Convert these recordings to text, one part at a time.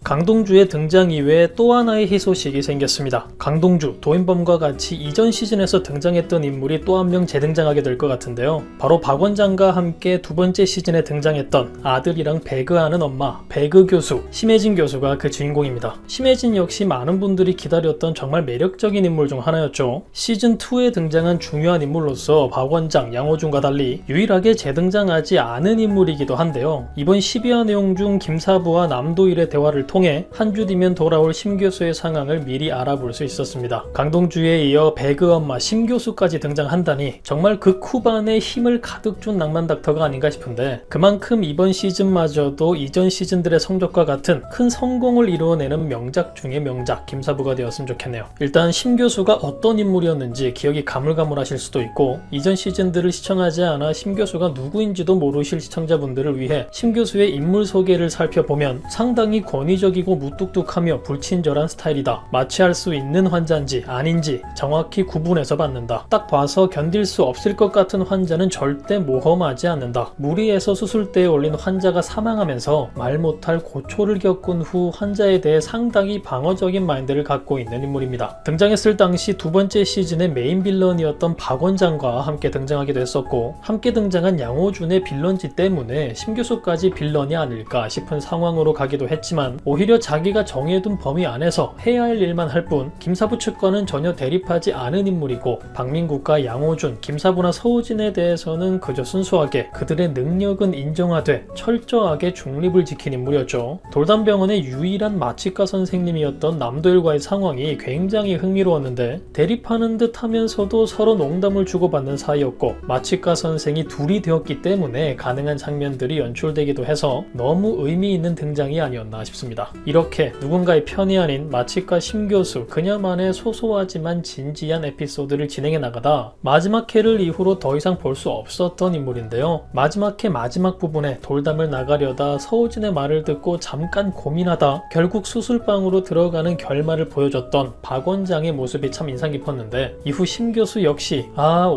강동주의 등장 이외에 또 하나의 희소식이 생겼습니다. 강동주, 도인범과 같이 이전 시즌에서 등장했던 인물이 또 한 명 재등장하게 될 것 같은데요. 바로 박 원장과 함께 두 번째 시즌에 등장했던 아들이랑 배그하는 엄마, 배그 교수, 심혜진 교수가 그 주인공입니다. 심혜진 역시 많은 분들이 기다렸던 정말 매력적인 인물 중 하나였죠. 시즌2에 등장한 중요한 인물로서 박 원장, 양호준과 달리 유일하게 재등장하지 않은 인물이기도 한데요. 이번 12화 내용 중 김사부와 남도일의 대화를 통해 한 주 뒤면 돌아올 심 교수의 상황을 미리 알아볼 수 있었습니다. 강동주에 이어 배그 엄마 심 교수까지 등장한다니 정말 극 후반에 힘을 가득 준 낭만 닥터가 아닌가 싶은데, 그만큼 이번 시즌마저도 이전 시즌들의 성적과 같은 큰 성공을 이루어내는 명작 중의 명작 김사부가 되었으면 좋겠네요. 일단 심 교수가 어떤 인물이었는지 기억이 가물가물하실 수도 있고, 이전 시즌들을 시청하지 않아 심 교수가 누구인지도 모르실 시청자분들을 위해 심 교수의 인물 소개를 살펴보면 상당히 권위적이고 무뚝뚝하며 불친절한 스타일이다. 마취할 수 있는 환자인지 아닌지 정확히 구분해서 받는다. 딱 봐서 견딜 수 없을 것 같은 환자는 절대 모험하지 않는다. 무리해서 수술대에 올린 환자가 사망하면서 말 못할 고초를 겪은 후 환자에 대해 상당히 방어적인 마인드를 갖고 있는 인물입니다. 등장했을 당시 두 번째 시즌의 메인 빌런이었던 박 원장과 함께 등장하기도 했었고, 함께 등장한 양호준의 빌런지 때문에 심 교수까지 빌런이 아닐까 싶은 상황으로 가기도 했지만, 오히려 자기가 정해둔 범위 안에서 해야 할 일만 할 뿐 김사부 측과는 전혀 대립하지 않은 인물이고, 박민국과 양호준, 김사부나 서우진에 대해서는 그저 순수하게 그들의 능력은 인정하되 철저하게 중립을 지킨 인물이었죠. 돌담병원의 유일한 마취과 선생님이었던 남도일과의 상황이 굉장히 흥미로웠는데, 대립하는 듯 하면서도 서로 농담을 주고받는 사이였고, 마취과 선생이 둘이 되었기 때문에 가능한 장면들이 연출되기도 해서 너무 의미 있는 등장이 아니었나 싶습니다. 이렇게 누군가의 편이 아닌 마취과 심교수 그녀만의 소소하지만 진지한 에피소드를 진행해 나가다 마지막 회를 이후로 더 이상 볼 수 없었던 인물인데요. 마지막 회 마지막 부분에 돌담을 나가려다 서우진의 말을 듣고 잠깐 고민하다 결국 수술방으로 들어가는 결말을 보여줬던 박 원장의 모습이 참 인상 깊었는데, 이후 심교수 역시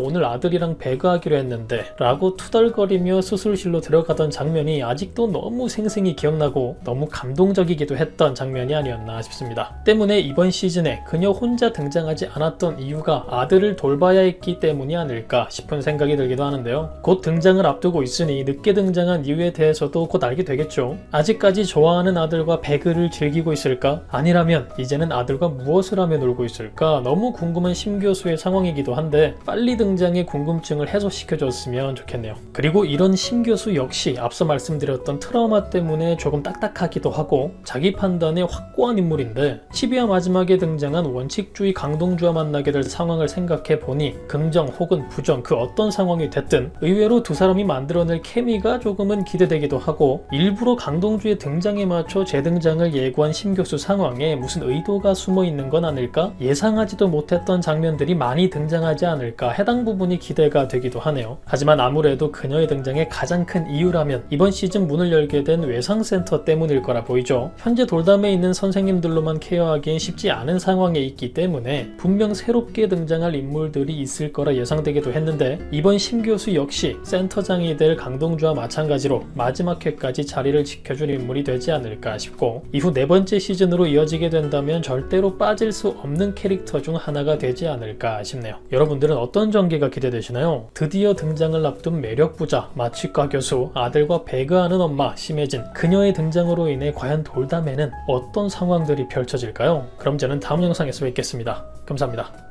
오늘 아들이랑 배그하기로 했는데 라고 투덜거리며 수술실로 들어가던 장면이 아직도 너무 생생히 기억나고 너무 감동적이기도 했던 장면이 아니었나 싶습니다. 때문에 이번 시즌에 그녀 혼자 등장하지 않았던 이유가 아들을 돌봐야 했기 때문이 아닐까 싶은 생각이 들기도 하는데요. 곧 등장을 앞두고 있으니 늦게 등장한 이유에 대해서도 곧 알게 되겠죠. 아직까지 좋아하는 아들과 배그를 즐기고 있을까? 아니라면 이제는 아들과 무엇을 하며 놀고 있을까? 너무 궁금한 심 교수의 상황이기도 한데 빨리 등장해 궁금증을 해소시켜줬으면 좋겠네요. 그리고 이런 심 교수 역시 앞서 말씀드렸던 트라우마 때문에 조금 딱딱하기도 하고 자기 판단에 확고한 인물인데, 12화 마지막에 등장한 원칙주의 강동주와 만나게 될 상황을 생각해보니 긍정 혹은 부정 그 어떤 상황이 됐든 의외로 두 사람이 만들어낼 케미가 조금은 기대되기도 하고, 일부러 강동주의 등장에 맞춰 재등장을 예고한 심 교수 상황에 무슨 의도가 숨어있는 건 아닐까? 예상하지도 못했던 장면들이 많이 등장하지 않을까 해당 부분이 기대가 되기도 하네요. 하지만 아무래도 그녀의 등장의 가장 큰 이유라면 이번 시즌 문을 열게 된 외상센터 때문일 거라 보이죠. 현재 돌담에 있는 선생님들로만 케어하기엔 쉽지 않은 상황에 있기 때문에 분명 새롭게 등장할 인물들이 있을 거라 예상되기도 했는데, 이번 심 교수 역시 센터장이 될 강동주와 마찬가지로 마지막 회까지 자리를 지켜줄 인물이 되지 않을까 싶고, 이후 네 번째 시즌으로 이어지게 된다면 절대로 빠질 수 없는 캐릭터 중 하나가 되지 않을까 싶네요. 여러분들은 어떤 전개가 기대되시나요? 드디어 등장을 앞둔 매력부자 마취과 교수, 아들과 배그하는 엄마 심혜진, 그녀의 등장으로 인해 과연 돌담에는 어떤 상황들이 펼쳐질까요? 그럼 저는 다음 영상에서 뵙겠습니다. 감사합니다.